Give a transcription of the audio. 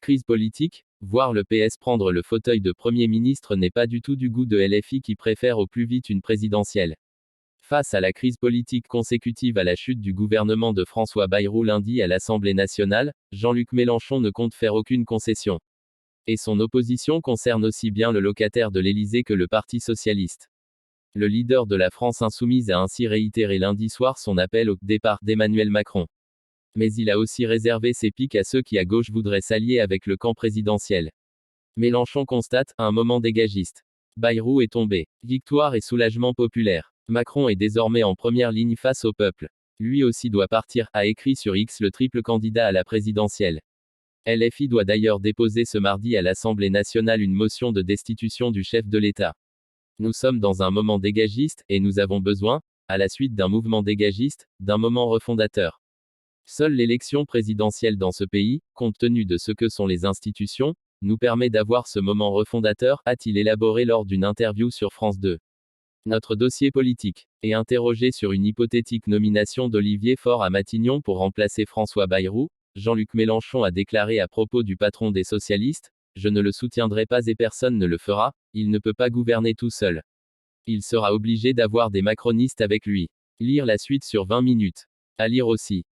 Crise politique, voir le PS prendre le fauteuil de Premier ministre n'est pas du tout du goût de LFI qui préfère au plus vite une présidentielle. Face à la crise politique consécutive à la chute du gouvernement de François Bayrou lundi à l'Assemblée nationale, Jean-Luc Mélenchon ne compte faire aucune concession. Et son opposition concerne aussi bien le locataire de l'Élysée que le Parti socialiste. Le leader de la France insoumise a ainsi réitéré lundi soir son appel au départ d'Emmanuel Macron. Mais il a aussi réservé ses piques à ceux qui à gauche voudraient s'allier avec le camp présidentiel. Mélenchon constate un moment dégagiste. Bayrou est tombé. Victoire et soulagement populaire. Macron est désormais en première ligne face au peuple. Lui aussi doit partir, a écrit sur X le triple candidat à la présidentielle. LFI doit d'ailleurs déposer ce mardi à l'Assemblée nationale une motion de destitution du chef de l'État. Nous sommes dans un moment dégagiste, et nous avons besoin, à la suite d'un mouvement dégagiste, d'un moment refondateur. Seule l'élection présidentielle dans ce pays, compte tenu de ce que sont les institutions, nous permet d'avoir ce moment refondateur, a-t-il élaboré lors d'une interview sur France 2. Notre dossier politique est interrogé sur une hypothétique nomination d'Olivier Faure à Matignon pour remplacer François Bayrou. Jean-Luc Mélenchon a déclaré à propos du patron des socialistes: « Je ne le soutiendrai pas et personne ne le fera, il ne peut pas gouverner tout seul. Il sera obligé d'avoir des macronistes avec lui. » Lire la suite sur 20 minutes. À lire aussi.